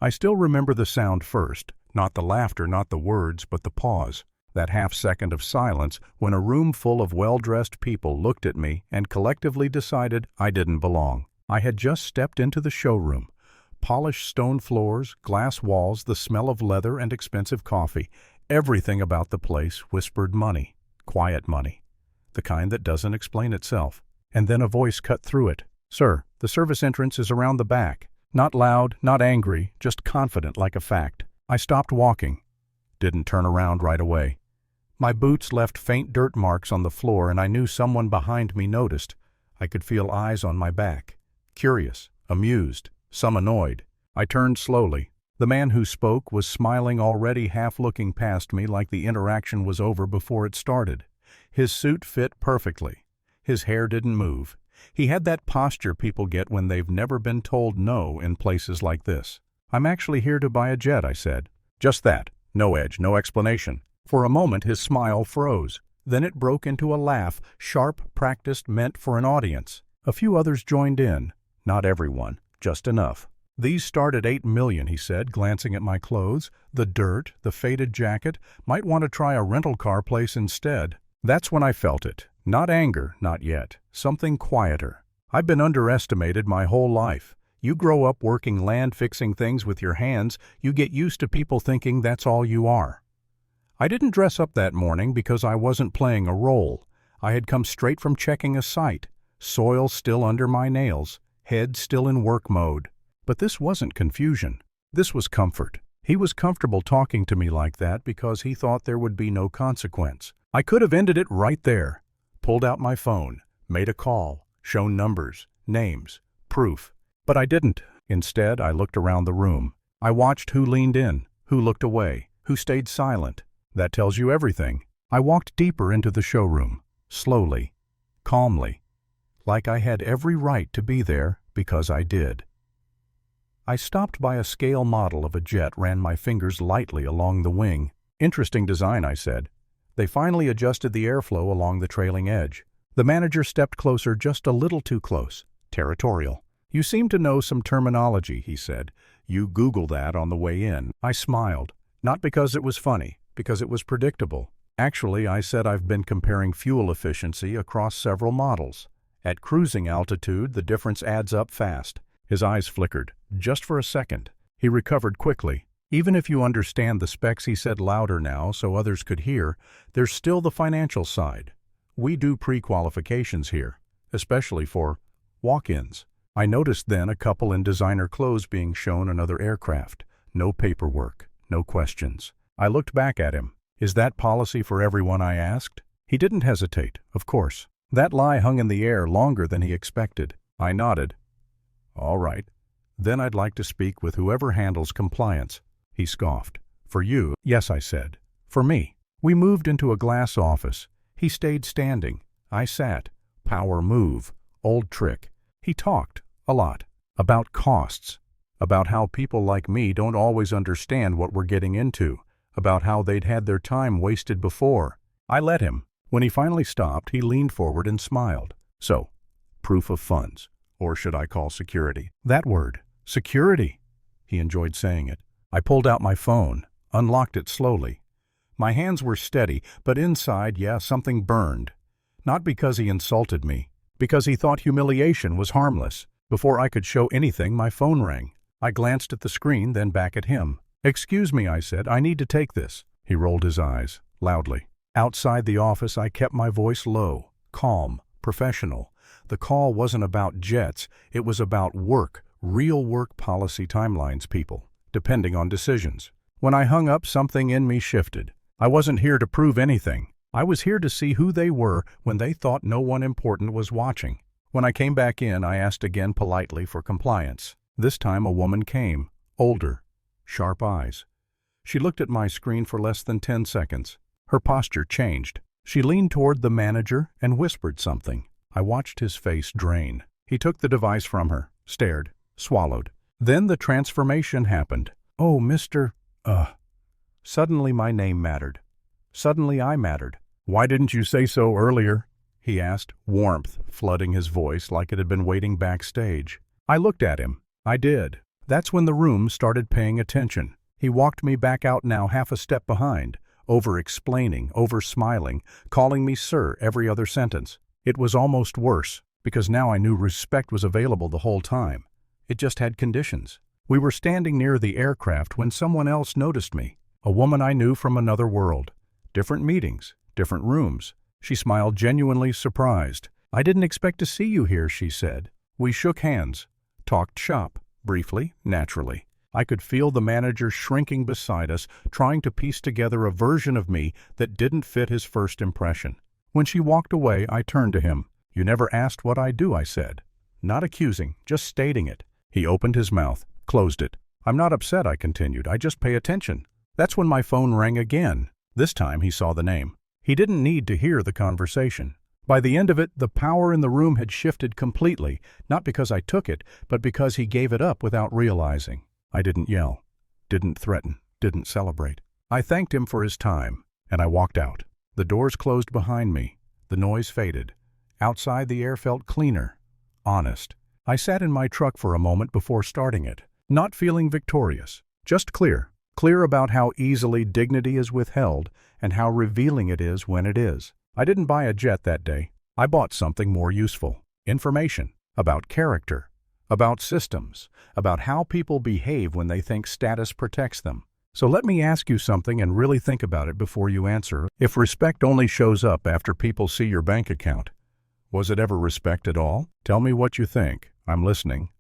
I still remember the sound first, not the laughter, not the words, but the pause. That half-second of silence when a room full of well-dressed people looked at me and collectively decided I didn't belong. I had just stepped into the showroom. Polished stone floors, glass walls, the smell of leather and expensive coffee. Everything about the place whispered money. Quiet money. The kind that doesn't explain itself. And then a voice cut through it. "Sir, the service entrance is around the back." Not loud, not angry, just confident like a fact. I stopped walking. Didn't turn around right away. My boots left faint dirt marks on the floor and I knew someone behind me noticed. I could feel eyes on my back. Curious, amused, some annoyed. I turned slowly. The man who spoke was smiling, already half looking past me like the interaction was over before it started. His suit fit perfectly. His hair didn't move. He had that posture people get when they've never been told no in places like this. "I'm actually here to buy a jet," I said. Just that. No edge, no explanation. For a moment his smile froze. Then it broke into a laugh, sharp, practiced, meant for an audience. A few others joined in. Not everyone, just enough. "These start at 8 million, he said, glancing at my clothes. "The dirt, the faded jacket. Might want to try a rental car place instead." That's when I felt it. Not anger, not yet. Something quieter. I've been underestimated my whole life. You grow up working land, fixing things with your hands. You get used to people thinking that's all you are. I didn't dress up that morning because I wasn't playing a role. I had come straight from checking a site. Soil still under my nails. Head still in work mode. But this wasn't confusion. This was comfort. He was comfortable talking to me like that because he thought there would be no consequence. I could have ended it right there. Pulled out my phone, made a call, shown numbers, names, proof. But I didn't. Instead, I looked around the room. I watched who leaned in, who looked away, who stayed silent. That tells you everything. I walked deeper into the showroom, slowly, calmly, like I had every right to be there because I did. I stopped by a scale model of a jet, ran my fingers lightly along the wing. "Interesting design," I said. They finally adjusted the airflow along the trailing edge. The manager stepped closer, just a little too close. Territorial. "You seem to know some terminology," he said. "You Google that on the way in." I smiled. Not because it was funny, because it was predictable. Actually, I said I've been comparing fuel efficiency across several models. At cruising altitude, the difference adds up fast. His eyes flickered, just for a second. He recovered quickly. "Even if you understand the specs," he said louder now so others could hear, "there's still the financial side. We do pre-qualifications here, especially for walk-ins." I noticed then a couple in designer clothes being shown another aircraft. No paperwork, no questions. I looked back at him. "Is that policy for everyone?" I asked. He didn't hesitate, of course. That lie hung in the air longer than he expected. I nodded. "All right. Then I'd like to speak with whoever handles compliance." He scoffed. "For you?" "Yes," I said. "For me." We moved into a glass office. He stayed standing. I sat. Power move. Old trick. He talked, a lot, about costs, about how people like me don't always understand what we're getting into, about how they'd had their time wasted before. I let him. When he finally stopped, he leaned forward and smiled. "So, proof of funds, or should I call security?" That word, security. He enjoyed saying it. I pulled out my phone, unlocked it slowly. My hands were steady, but inside, something burned. Not because he insulted me, because he thought humiliation was harmless. Before I could show anything, my phone rang. I glanced at the screen, then back at him. "Excuse me," I said, "I need to take this." He rolled his eyes, loudly. Outside the office, I kept my voice low, calm, professional. The call wasn't about jets, it was about work, real work policy timelines, people, depending on decisions. When I hung up, something in me shifted. I wasn't here to prove anything. I was here to see who they were when they thought no one important was watching. When I came back in, I asked again politely for compliance. This time a woman came, older, sharp eyes. She looked at my screen for less than 10 seconds. Her posture changed. She leaned toward the manager and whispered something. I watched his face drain. He took the device from her, stared, swallowed. Then the transformation happened. "Oh, Mr. Suddenly my name mattered. Suddenly I mattered. "Why didn't you say so earlier?" he asked, warmth flooding his voice like it had been waiting backstage. I looked at him. I did. That's when the room started paying attention. He walked me back out, now half a step behind, over-explaining, over-smiling, calling me sir every other sentence. It was almost worse, because now I knew respect was available the whole time. It just had conditions. We were standing near the aircraft when someone else noticed me, a woman I knew from another world. Different meetings, different rooms. She smiled, genuinely surprised. "I didn't expect to see you here," she said. We shook hands, talked shop, briefly, naturally. I could feel the manager shrinking beside us, trying to piece together a version of me that didn't fit his first impression. When she walked away, I turned to him. "You never asked what I do," I said. Not accusing, just stating it. He opened his mouth, closed it. "I'm not upset," I continued. "I just pay attention." That's when my phone rang again. This time he saw the name. He didn't need to hear the conversation. By the end of it, the power in the room had shifted completely, not because I took it, but because he gave it up without realizing. I didn't yell, didn't threaten, didn't celebrate. I thanked him for his time, and I walked out. The doors closed behind me. The noise faded. Outside, the air felt cleaner, honest. I sat in my truck for a moment before starting it, not feeling victorious, just clear. Clear about how easily dignity is withheld and how revealing it is when it is. I didn't buy a jet that day. I bought something more useful. Information about character, about systems, about how people behave when they think status protects them. So let me ask you something and really think about it before you answer. If respect only shows up after people see your bank account, was it ever respect at all? Tell me what you think. I'm listening.